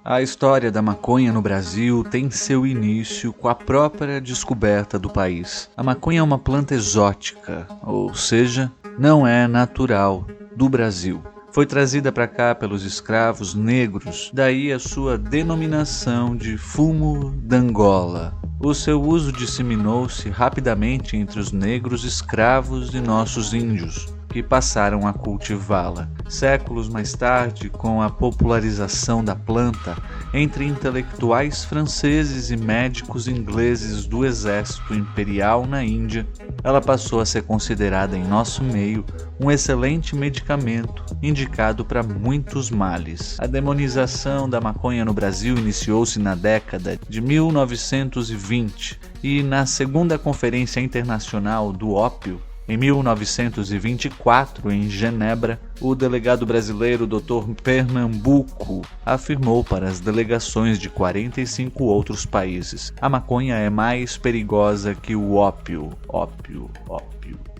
A história da maconha no Brasil tem seu início com a própria descoberta do país. A maconha é uma planta exótica, ou seja, não é natural do Brasil. Foi trazida para cá pelos escravos negros, daí a sua denominação de fumo d'Angola. O seu uso disseminou-se rapidamente entre os negros escravos e nossos índios, que passaram a cultivá-la. Séculos mais tarde, com a popularização da planta entre intelectuais franceses e médicos ingleses do exército imperial na Índia, ela passou a ser considerada em nosso meio um excelente medicamento indicado para muitos males. A demonização da maconha no Brasil iniciou-se na década de 1920 e na Segunda Conferência Internacional do Ópio, em 1924, em Genebra, o delegado brasileiro Dr. Pernambuco afirmou para as delegações de 45 outros países: a maconha é mais perigosa que o ópio.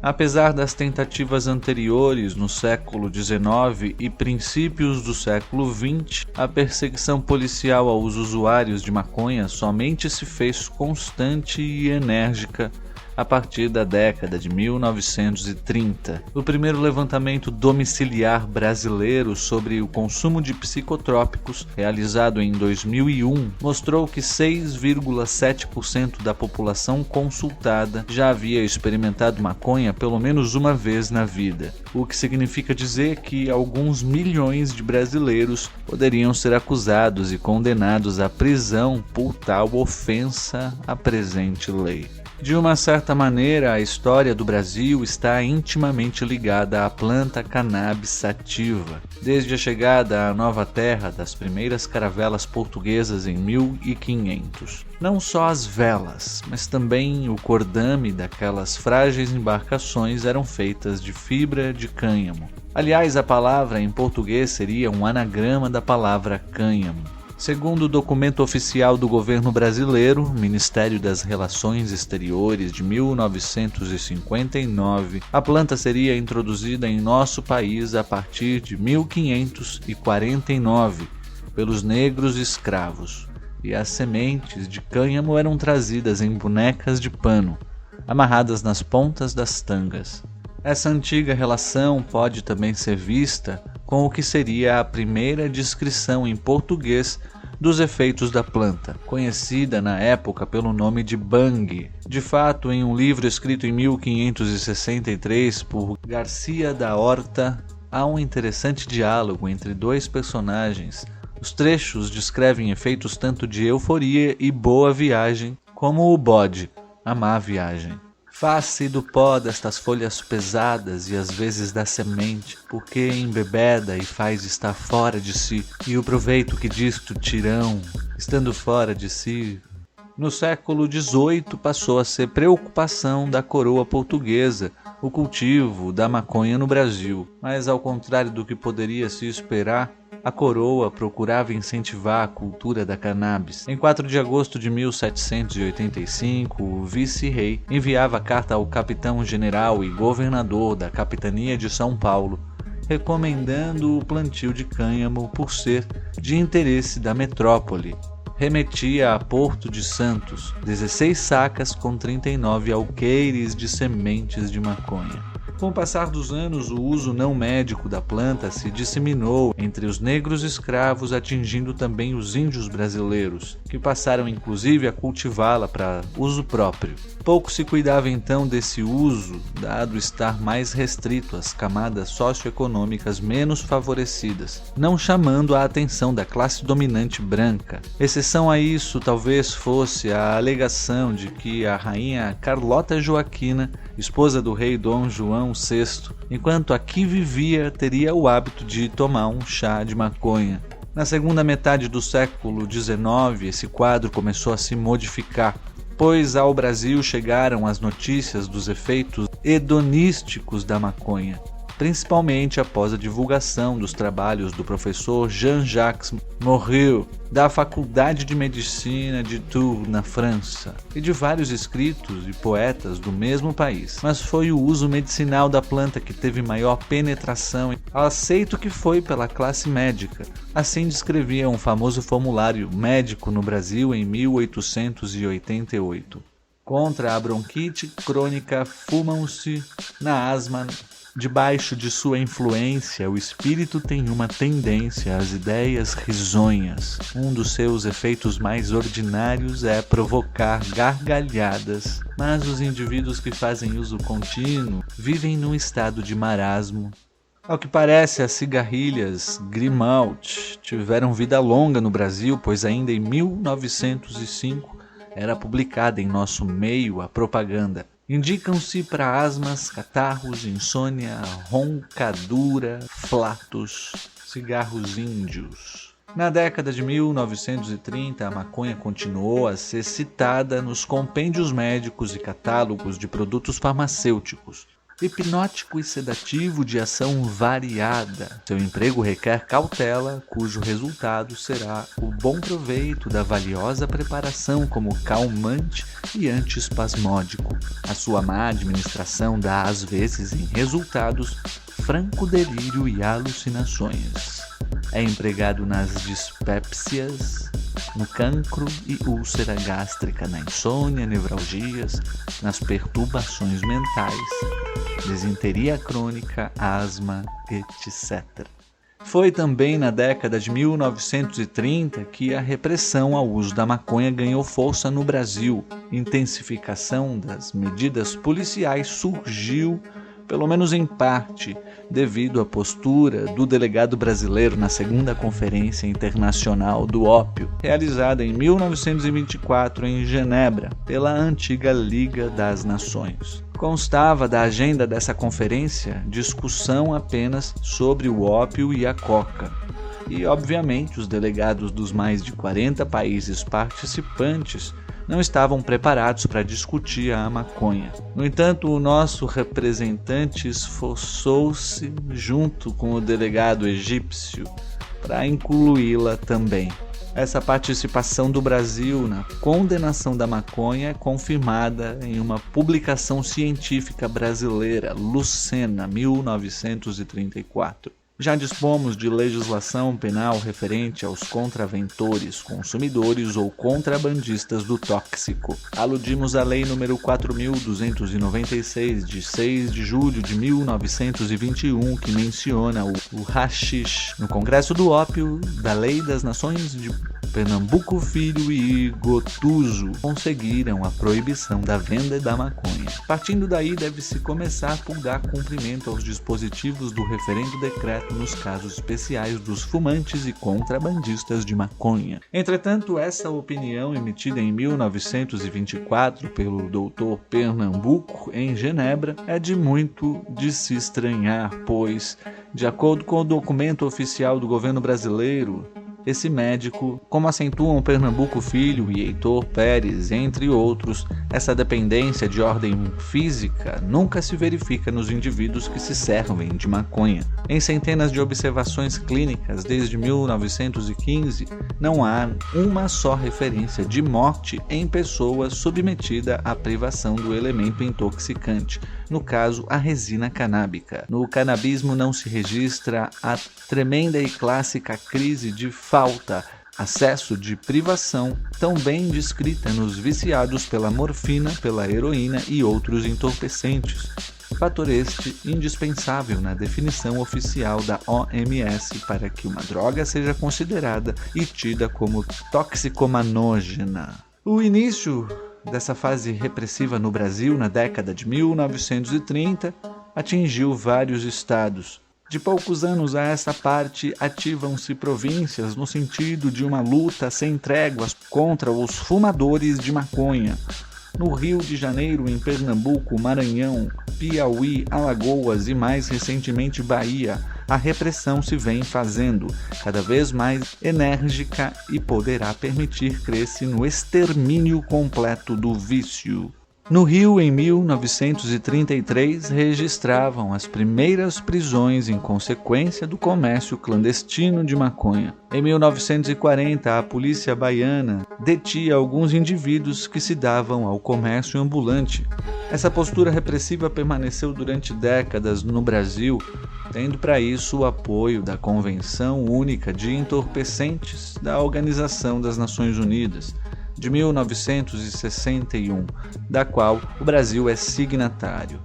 Apesar das tentativas anteriores no século XIX e princípios do século XX, a perseguição policial aos usuários de maconha somente se fez constante e enérgica a partir da década de 1930. O primeiro levantamento domiciliar brasileiro sobre o consumo de psicotrópicos, realizado em 2001, mostrou que 6,7% da população consultada já havia experimentado maconha pelo menos uma vez na vida, o que significa dizer que alguns milhões de brasileiros poderiam ser acusados e condenados à prisão por tal ofensa à presente lei. De uma certa maneira, a história do Brasil está intimamente ligada à planta cannabis sativa, desde a chegada à nova terra das primeiras caravelas portuguesas em 1500. Não só as velas, mas também o cordame daquelas frágeis embarcações eram feitas de fibra de cânhamo. Aliás, a palavra em português seria um anagrama da palavra cânhamo. Segundo o documento oficial do governo brasileiro, Ministério das Relações Exteriores de 1959, a planta seria introduzida em nosso país a partir de 1549 pelos negros escravos, e as sementes de cânhamo eram trazidas em bonecas de pano, amarradas nas pontas das tangas. Essa antiga relação pode também ser vista com o que seria a primeira descrição em português dos efeitos da planta, conhecida na época pelo nome de bang. De fato, em um livro escrito em 1563 por Garcia da Horta, há um interessante diálogo entre dois personagens. Os trechos descrevem efeitos tanto de euforia e boa viagem, como o bode, a má viagem. Faz-se do pó destas folhas pesadas e às vezes da semente, porque embebeda e faz estar fora de si, e o proveito que disto tirão, estando fora de si. No século XVIII passou a ser preocupação da coroa portuguesa o cultivo da maconha no Brasil, mas ao contrário do que poderia se esperar, a coroa procurava incentivar a cultura da cannabis. Em 4 de agosto de 1785, o vice-rei enviava carta ao capitão-general e governador da capitania de São Paulo, recomendando o plantio de cânhamo por ser de interesse da metrópole. Remetia a Porto de Santos 16 sacas com 39 alqueires de sementes de maconha. Com o passar dos anos, o uso não médico da planta se disseminou entre os negros escravos, atingindo também os índios brasileiros, que passaram inclusive a cultivá-la para uso próprio. Pouco se cuidava então desse uso, dado estar mais restrito às camadas socioeconômicas menos favorecidas, não chamando a atenção da classe dominante branca. Exceção a isso talvez fosse a alegação de que a rainha Carlota Joaquina, esposa do rei Dom João VI, enquanto aqui vivia, teria o hábito de tomar um chá de maconha. Na segunda metade do século XIX, esse quadro começou a se modificar, pois ao Brasil chegaram as notícias dos efeitos hedonísticos da maconha. principalmente após a divulgação dos trabalhos do professor Jean-Jacques Morrieu, da Faculdade de Medicina de Tours, na França, e de vários escritos e poetas do mesmo país. Mas foi o uso medicinal da planta que teve maior penetração, aceito que foi pela classe médica. Assim descrevia um famoso formulário médico no Brasil em 1888. Contra a bronquite crônica fumam-se na asma. Debaixo de sua influência, o espírito tem uma tendência às ideias risonhas. Um dos seus efeitos mais ordinários é provocar gargalhadas, mas os indivíduos que fazem uso contínuo vivem num estado de marasmo. Ao que parece, as cigarrilhas Grimaud tiveram vida longa no Brasil, pois ainda em 1905 era publicada em nosso meio a propaganda. Indicam-se para asmas, catarros, insônia, roncadura, flatos, cigarros índios. Na década de 1930, a maconha continuou a ser citada nos compêndios médicos e catálogos de produtos farmacêuticos. Hipnótico e sedativo de ação variada. Seu emprego requer cautela, cujo resultado será o bom proveito da valiosa preparação como calmante e antiespasmódico. A sua má administração dá às vezes em resultados franco delírio e alucinações. É empregado nas dispépsias, no cancro e úlcera gástrica, na insônia, nevralgias, nas perturbações mentais, desinteria crônica, asma, etc. Foi também na década de 1930 que a repressão ao uso da maconha ganhou força no Brasil. Intensificação das medidas policiais surgiu, pelo menos em parte, devido à postura do delegado brasileiro na segunda Conferência Internacional do Ópio, realizada em 1924 em Genebra, pela antiga Liga das Nações. Constava da agenda dessa conferência discussão apenas sobre o ópio e a coca. E, obviamente, os delegados dos mais de 40 países participantes não estavam preparados para discutir a maconha. No entanto, o nosso representante esforçou-se, junto com o delegado egípcio, para incluí-la também. Essa participação do Brasil na condenação da maconha é confirmada em uma publicação científica brasileira, Lucena, 1934. Já dispomos de legislação penal referente aos contraventores, consumidores ou contrabandistas do tóxico. Aludimos à Lei nº 4.296, de 6 de julho de 1921, que menciona o haxixe. No Congresso do Ópio, da Lei das Nações de Pernambuco Filho e Gotuso conseguiram a proibição da venda da maconha. Partindo daí, deve-se começar por dar cumprimento aos dispositivos do referendo decreto nos casos especiais dos fumantes e contrabandistas de maconha. Entretanto, essa opinião emitida em 1924 pelo Dr. Pernambuco em Genebra é de muito de se estranhar, pois, de acordo com o documento oficial do governo brasileiro, esse médico, como acentuam Pernambuco Filho e Heitor Pérez, entre outros, essa dependência de ordem física nunca se verifica nos indivíduos que se servem de maconha. Em centenas de observações clínicas desde 1915, não há uma só referência de morte em pessoa submetida à privação do elemento intoxicante, no caso a resina canábica. No canabismo não se registra a tremenda e clássica crise de falta, acesso de privação, tão bem descrita nos viciados pela morfina, pela heroína e outros entorpecentes. Fator este indispensável na definição oficial da OMS para que uma droga seja considerada e tida como toxicomanógena. O início dessa fase repressiva no Brasil, na década de 1930, atingiu vários estados. De poucos anos a essa parte, ativam-se províncias no sentido de uma luta sem tréguas contra os fumadores de maconha. No Rio de Janeiro, em Pernambuco, Maranhão, Piauí, Alagoas e mais recentemente Bahia, a repressão se vem fazendo cada vez mais enérgica e poderá permitir crescer no extermínio completo do vício. No Rio, em 1933, registravam as primeiras prisões em consequência do comércio clandestino de maconha. Em 1940, a polícia baiana detinha alguns indivíduos que se davam ao comércio ambulante. Essa postura repressiva permaneceu durante décadas no Brasil, tendo para isso o apoio da Convenção Única de Entorpecentes da Organização das Nações Unidas, de 1961, da qual o Brasil é signatário.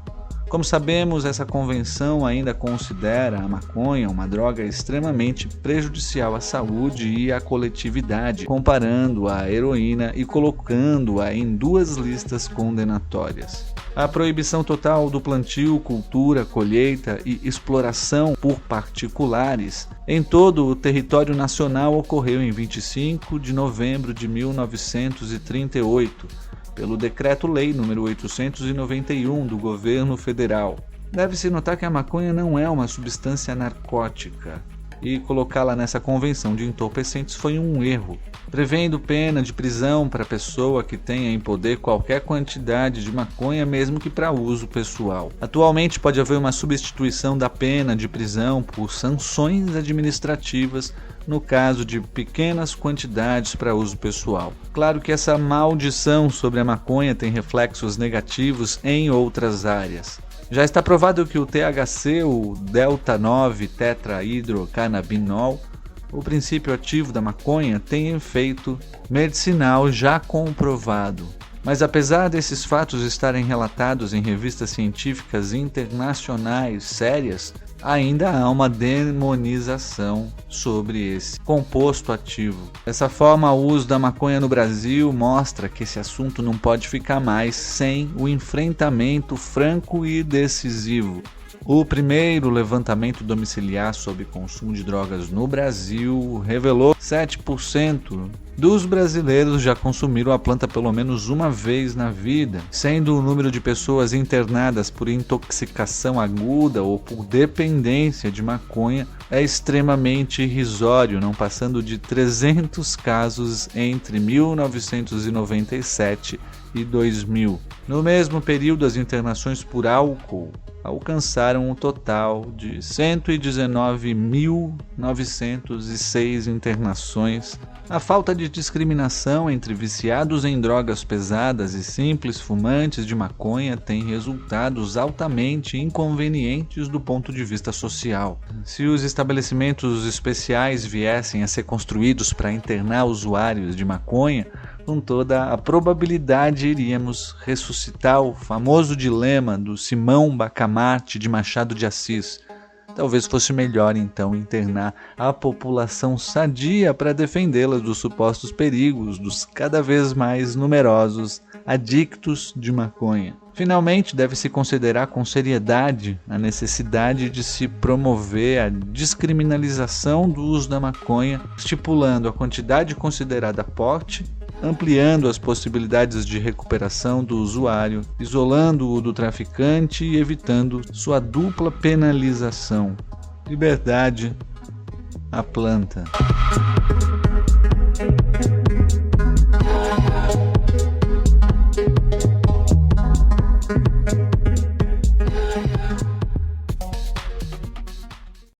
Como sabemos, essa convenção ainda considera a maconha uma droga extremamente prejudicial à saúde e à coletividade, comparando-a à heroína e colocando-a em duas listas condenatórias. A proibição total do plantio, cultura, colheita e exploração por particulares em todo o território nacional ocorreu em 25 de novembro de 1938, pelo Decreto-Lei nº 891 do Governo Federal. Deve-se notar que a maconha não é uma substância narcótica, e colocá-la nessa convenção de entorpecentes foi um erro, prevendo pena de prisão para a pessoa que tenha em poder qualquer quantidade de maconha, mesmo que para uso pessoal. Atualmente pode haver uma substituição da pena de prisão por sanções administrativas no caso de pequenas quantidades para uso pessoal. Claro que essa maldição sobre a maconha tem reflexos negativos em outras áreas. Já está provado que o THC, o delta-9-tetrahidrocannabinol, o princípio ativo da maconha, tem efeito medicinal já comprovado. Mas apesar desses fatos estarem relatados em revistas científicas internacionais sérias, ainda há uma demonização sobre esse composto ativo. Dessa forma, o uso da maconha no Brasil mostra que esse assunto não pode ficar mais sem o enfrentamento franco e decisivo. O primeiro levantamento domiciliar sobre consumo de drogas no Brasil revelou que 7% dos brasileiros já consumiram a planta pelo menos uma vez na vida, sendo o número de pessoas internadas por intoxicação aguda ou por dependência de maconha é extremamente irrisório, não passando de 300 casos entre 1997 e 2000. No mesmo período, as internações por álcool alcançaram um total de 119.906 internações. A falta de discriminação entre viciados em drogas pesadas e simples fumantes de maconha tem resultados altamente inconvenientes do ponto de vista social. Se os estabelecimentos especiais viessem a ser construídos para internar usuários de maconha, com toda a probabilidade iríamos ressuscitar o famoso dilema do Simão Bacamarte de Machado de Assis. Talvez fosse melhor então internar a população sadia para defendê-la dos supostos perigos dos cada vez mais numerosos adictos de maconha. Finalmente, deve-se considerar com seriedade a necessidade de se promover a descriminalização do uso da maconha, estipulando a quantidade considerada porte, ampliando as possibilidades de recuperação do usuário, isolando-o do traficante e evitando sua dupla penalização. Liberdade, a planta.